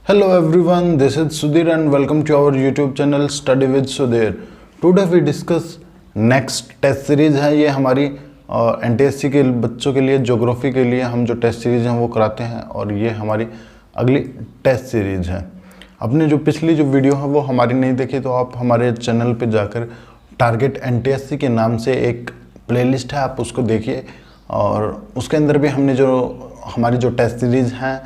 Hello everyone, this is Sudhir and welcome to our YouTube channel Study with Sudhir. Today we discuss next test series है। ये हमारी NTSC के बच्चों के लिए ज्योग्राफी के लिए हम जो टेस्ट सीरीज़ हैं वो कराते हैं और ये हमारी अगली टेस्ट सीरीज़ है। आपने जो पिछली जो वीडियो है वो हमारी नहीं देखी तो आप हमारे चैनल पे जाकर टारगेट एनटीएससी के नाम से एक प्लेलिस्ट है, आप उसको देखिए और उसके अंदर भी हमने जो हमारी जो टेस्ट सीरीज़ हैं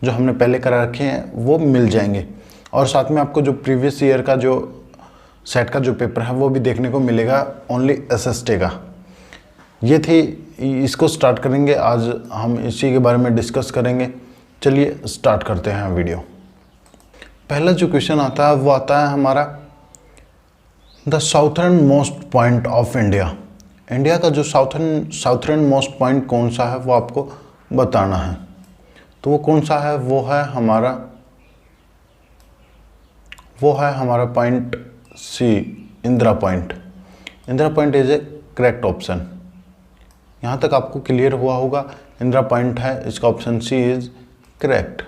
जो हमने पहले करा रखे हैं वो मिल जाएंगे और साथ में आपको जो प्रीवियस ईयर का जो सेट का जो पेपर है वो भी देखने को मिलेगा ओनली एसएसटी का। ये थी, इसको स्टार्ट करेंगे। आज हम इसी के बारे में डिस्कस करेंगे। चलिए स्टार्ट करते हैं वीडियो। पहला जो क्वेश्चन आता है वो आता है हमारा the southern most point of India. India का जो साउथर्न मोस्ट पॉइंट कौन सा है वो आपको बताना है। तो वो कौन सा है? वो है हमारा point C, Indira point. Indira point is a correct option. यहाँ तक आपको क्लियर हुआ होगा, इंदिरा पॉइंट है, इसका ऑप्शन सी इज करेक्ट।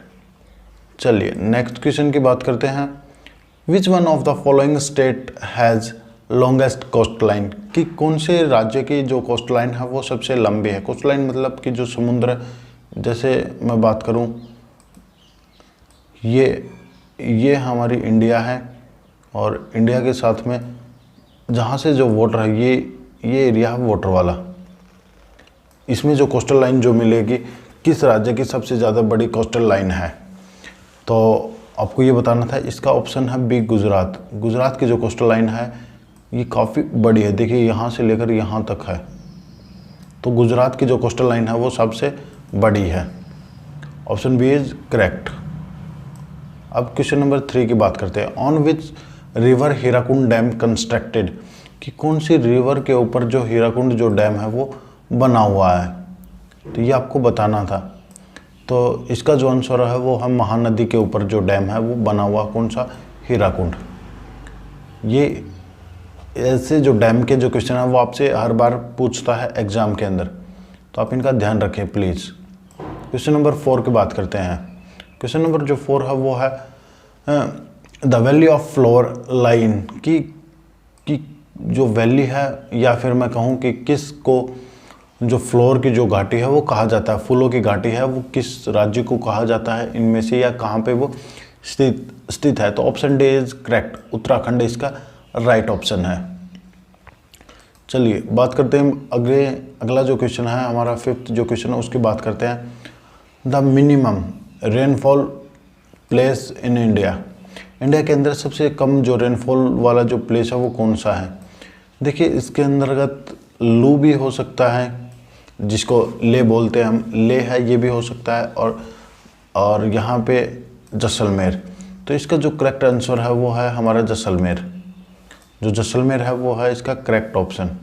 चलिए नेक्स्ट क्वेश्चन की बात करते हैं। Which one of the following state has longest coast line? कि कौन से राज्य की जो कोस्ट लाइन है वो सबसे लंबी है? कोस्ट लाइन मतलब कि जो समुद्र, जैसे मैं बात करूं, ये हमारी इंडिया है और इंडिया के साथ में जहां से जो वाटर है ये एरिया है वाटर वाला। इसमें जो कोस्टल लाइन जो मिलेगी, किस राज्य की सबसे ज़्यादा बड़ी कोस्टल लाइन है, तो आपको ये बताना था। इसका ऑप्शन है बी, गुजरात। गुजरात की जो कोस्टल लाइन है ये काफ़ी बड़ी है। देखिए यहाँ से लेकर यहाँ तक है, तो गुजरात की जो कोस्टल लाइन है वो सबसे बड़ी है। Option B is correct. अब क्वेश्चन नंबर 3 की बात करते हैं। On which river Hirakud dam constructed? कि कौन सी रिवर के ऊपर जो हीराकुंड जो डैम है वो बना हुआ है, तो ये आपको बताना था। तो इसका जो आंसर है वो हम महानदी के ऊपर जो डैम है वो बना हुआ, कौन सा? हीराकुंड। ये ऐसे जो डैम के जो क्वेश्चन है वो आपसे हर बार पूछता है एग्जाम के अंदर, तो आप इनका ध्यान रखें प्लीज़। क्वेश्चन नंबर 4 की बात करते हैं। क्वेश्चन नंबर जो 4 है वो है the valley of floor line. की जो वैली है, या फिर मैं कहूँ कि किस को जो फ्लोर की जो घाटी है वो कहा जाता है, फूलों की घाटी है, वो किस राज्य को कहा जाता है इनमें से, या कहाँ पे वो स्थित है? तो option D is correct, Uttarakhand इसका राइट ऑप्शन है। चलिए बात करते हैं अगला जो क्वेश्चन है हमारा 5th जो क्वेश्चन है उसकी बात करते हैं। The minimum rainfall place in India. India के अंदर सबसे कम जो रेनफॉल वाला जो प्लेस है वो कौन सा है? देखिए इसके अंतर्गत लू भी हो सकता है, जिसको ले बोलते हैं हम, ले है, ये भी हो सकता है, और यहाँ पे जैसलमेर। तो इसका जो करेक्ट आंसर है वो है हमारा जैसलमेर। जो जैसलमेर है वो है इसका करेक्ट ऑप्शन।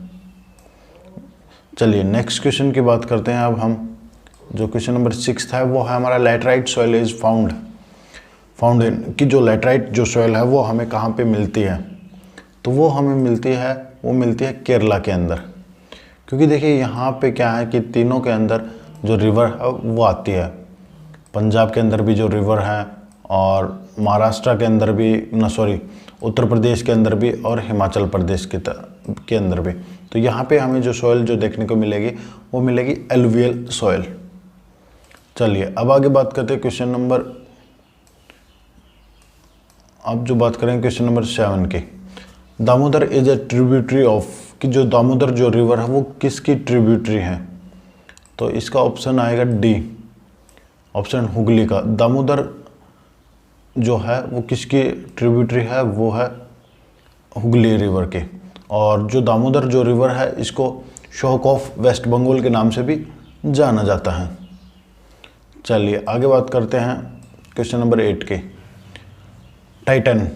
चलिए नेक्स्ट क्वेश्चन की बात करते हैं। अब हम जो क्वेश्चन नंबर 6 है वो है हमारा laterite soil is found in. कि जो लैटराइट जो सॉइल है वो हमें कहाँ पे मिलती है? तो वो हमें मिलती है केरला के अंदर। क्योंकि देखिए यहाँ पे क्या है कि तीनों के अंदर जो रिवर है वो आती है। पंजाब के अंदर भी जो रिवर है, और महाराष्ट्र के अंदर भी, उत्तर प्रदेश के अंदर भी, और हिमाचल प्रदेश के अंदर भी। तो यहाँ पे हमें जो सॉइल जो देखने को मिलेगी वो मिलेगी एलुवियल सॉइल। चलिए अब आगे बात करते हैं क्वेश्चन नंबर, अब जो बात करें क्वेश्चन नंबर 7 की। Damodar is a tributary of. कि जो दामोदर जो रिवर है वो किसकी ट्रिब्यूटरी है? तो इसका ऑप्शन आएगा डी, ऑप्शन हुगली का। दामोदर जो है वो किसकी ट्रिब्यूटरी है? वो है हुगली रिवर के। और जो दामोदर जो रिवर है इसको शोक ऑफ वेस्ट बंगाल के नाम से भी जाना जाता है। चलिए आगे बात करते हैं क्वेश्चन नंबर 8 के। Titan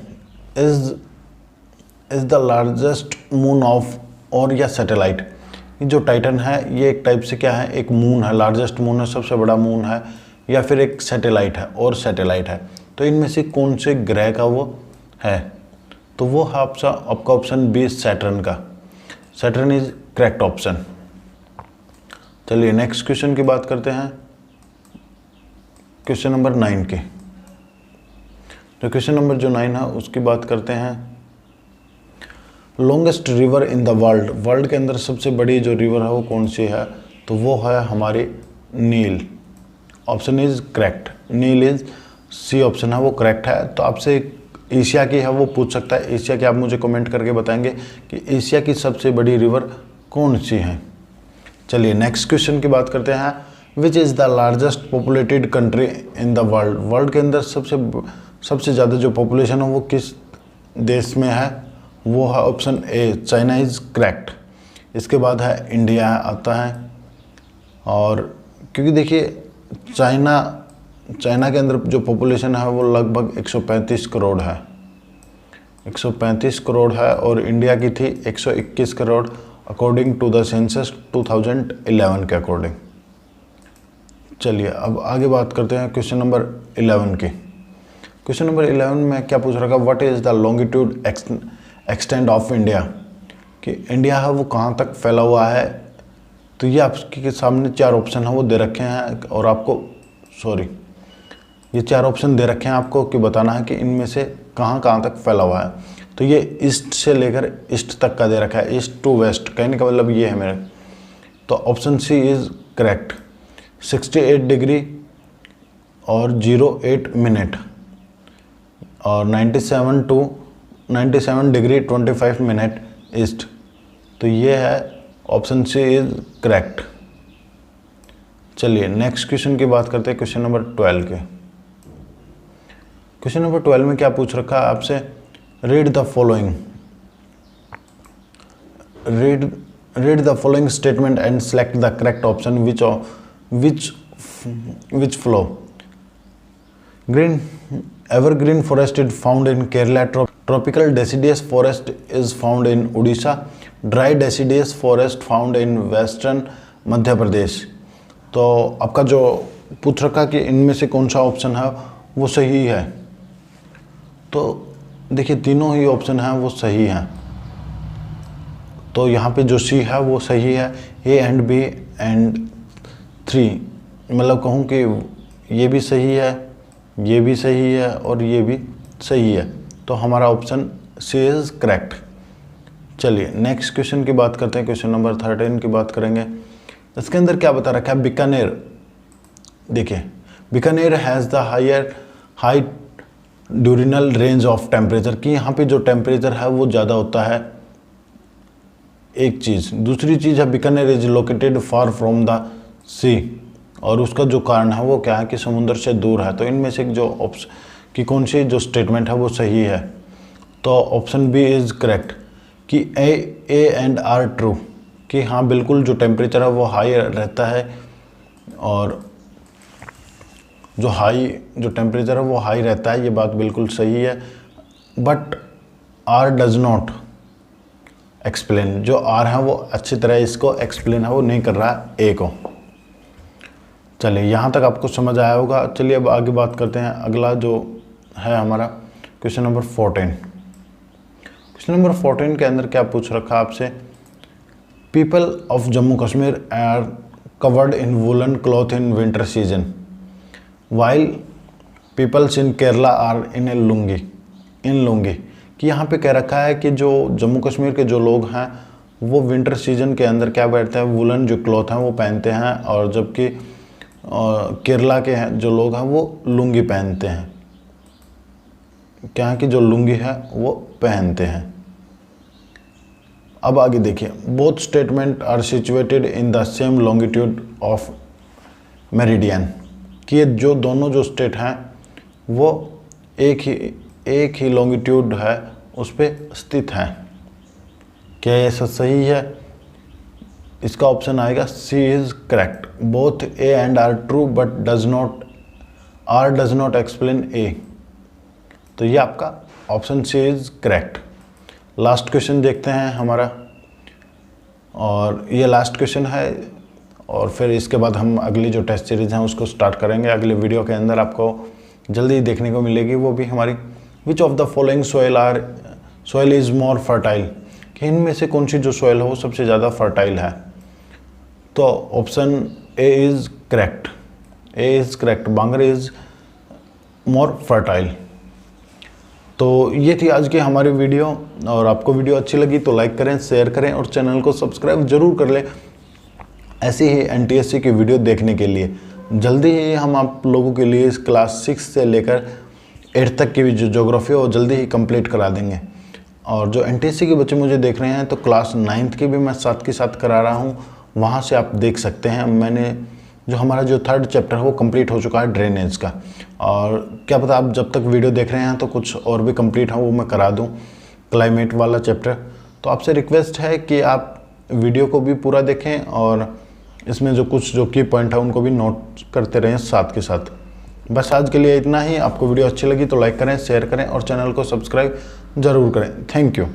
is the largest moon of, और या सैटेलाइट। जो टाइटन है ये एक टाइप से क्या है? एक मून है, लार्जेस्ट मून है, सबसे बड़ा मून है, या फिर एक सैटेलाइट है, और सैटेलाइट है। तो इनमें से कौन से ग्रह का वो है? तो वो है आपका ऑप्शन बी, सैटर्न का। Saturn is correct option. चलिए नेक्स्ट क्वेश्चन की बात करते हैं, क्वेश्चन नंबर 9 के। तो क्वेश्चन नंबर जो 9 है उसकी बात करते हैं। Longest river in the world, world के अंदर सबसे बड़ी जो रिवर है वो कौन सी है, तो वो है हमारी nil. Option is correct, nil is C option है वो करेक्ट है। तो आपसे एशिया की है वो पूछ सकता है, एशिया की आप मुझे कमेंट करके बताएंगे कि एशिया की सबसे बड़ी रिवर कौन सी है। चलिए नेक्स्ट क्वेश्चन की बात करते हैं। Which is the largest populated country in the world, world के अंदर सबसे ज़्यादा जो पॉपुलेशन है वो किस देश में है, वो है option A China is correct. इसके बाद है इंडिया आता है, और क्योंकि देखिए चाइना के अंदर जो पॉपुलेशन है वो लगभग 135 करोड़ है, 135 करोड़ है, और इंडिया की थी 121 crore according to the census 2011 के अकॉर्डिंग। चलिए अब आगे बात करते हैं क्वेश्चन नंबर 11 की। क्वेश्चन नंबर 11 में क्या पूछ रखा, what is the longitude extend of India, कि इंडिया है वो कहाँ तक फैला हुआ है। तो ये आपके सामने 4 ऑप्शन है वो दे रखे हैं, और आपको ये 4 ऑप्शन दे रखे हैं आपको कि बताना है कि इनमें से कहाँ कहाँ तक फैला हुआ है। तो ये ईस्ट से लेकर ईस्ट तक का दे रखा है, ईस्ट टू वेस्ट, कहने का मतलब ये है मेरे। तो option C is correct, 68 degree और 08 मिनट, और 97 डिग्री 25 मिनट ईस्ट। तो ये है ऑप्शन सी इज़ करेक्ट। चलिए नेक्स्ट क्वेश्चन की बात करते हैं, क्वेश्चन नंबर 12 के। क्वेश्चन नंबर 12 में क्या पूछ रखा है आपसे, read the following, read the following statement and select the correct option which flow. Evergreen forest is found in Kerala. Tropical deciduous forest is found in Odisha. Dry deciduous forest found in western Madhya Pradesh. तो आपका जो पूछ रखा कि इनमें से कौन सा ऑप्शन है वो सही है, तो देखिए तीनों ही ऑप्शन हैं वो सही हैं। तो यहाँ पे जो सी है वो सही है, ए एंड बी एंड 3, मतलब कहूँ कि ये भी सही है, ये भी सही है और ये भी सही है। तो हमारा ऑप्शन सी इज़ करेक्ट। चलिए नेक्स्ट क्वेश्चन की बात करते हैं, क्वेश्चन नंबर 13 की बात करेंगे। इसके अंदर क्या बता रखा है, बीकानेर। देखिए Bikaner has the high diurnal range of temperature, कि यहाँ पे जो टेम्परेचर है वो ज़्यादा होता है, एक चीज़। दूसरी चीज़ है Bikaner is located far from the sea, और उसका जो कारण है वो क्या है कि समुद्र से दूर है। तो इनमें से जो ऑप्शन कि कौन सी जो स्टेटमेंट है वो सही है, तो ऑप्शन बी इज़ करेक्ट, कि ए एंड आर ट्रू, कि हाँ बिल्कुल जो टेम्परेचर है वो हाई रहता है, और जो टेम्परेचर है वो हाई रहता है, ये बात बिल्कुल सही है। But R does not explain, जो आर है वो अच्छी तरह इसको एक्सप्लेन है वो नहीं कर रहा है ए को। चलिए यहाँ तक आपको समझ आया होगा। चलिए अब आगे बात करते हैं, अगला जो है हमारा क्वेश्चन नंबर 14। क्वेश्चन नंबर 14 के अंदर क्या पूछ रखा आपसे, people of Jammu Kashmir are covered in woollen cloth in winter season while peoples in Kerala are in lungi, कि यहाँ पे कह रखा है कि जो जम्मू कश्मीर के जो लोग हैं वो विंटर सीजन के अंदर क्या पहनते हैं, वुलन जो क्लॉथ हैं वो पहनते हैं, और जबकि केरला के हैं जो लोग हैं वो लुंगी पहनते हैं, क्या है कि जो लुंगी है वो पहनते हैं। अब आगे देखिए, both statement are situated in the same longitude of meridian, कि ये जो दोनों जो स्टेट हैं वो एक ही लॉन्गिट्यूड है उस पर स्थित हैं। क्या ये सही है? इसका ऑप्शन आएगा C is correct, both A and R true but does not explain A. तो ये आपका option C is correct. Last question देखते हैं हमारा, और ये लास्ट क्वेश्चन है, और फिर इसके बाद हम अगली जो टेस्ट सीरीज़ हैं उसको स्टार्ट करेंगे। अगले वीडियो के अंदर आपको जल्दी देखने को मिलेगी, वो भी हमारी which of the following soil is more fertile, कि इनमें से कौन सी जो सोयल है वो सबसे ज़्यादा फर्टाइल है। तो option A is correct, Bangar is more fertile. तो ये थी आज की हमारी वीडियो, और आपको वीडियो अच्छी लगी तो लाइक करें, शेयर करें और चैनल को सब्सक्राइब जरूर कर लें ऐसी ही NTSC की वीडियो देखने के लिए। जल्दी ही हम आप लोगों के लिए क्लास 6 से लेकर 8 तक की भी जो ज्योग्राफी है वो जल्दी ही कंप्लीट करा देंगे। और जो NTSC के बच्चे मुझे देख रहे हैं तो क्लास 9th की भी मैं साथ के साथ करा रहा हूँ, वहाँ से आप देख सकते हैं। मैंने जो हमारा जो 3rd चैप्टर है वो कंप्लीट हो चुका है ड्रेनेज का, और क्या पता आप जब तक वीडियो देख रहे हैं तो कुछ और भी कंप्लीट हो वो मैं करा दूँ, क्लाइमेट वाला चैप्टर। तो आपसे रिक्वेस्ट है कि आप वीडियो को भी पूरा देखें और इसमें जो कुछ जो की पॉइंट है उनको भी नोट करते रहें साथ के साथ। बस आज के लिए इतना ही। आपको वीडियो अच्छी लगी तो लाइक करें, शेयर करें और चैनल को सब्सक्राइब ज़रूर करें। Thank you.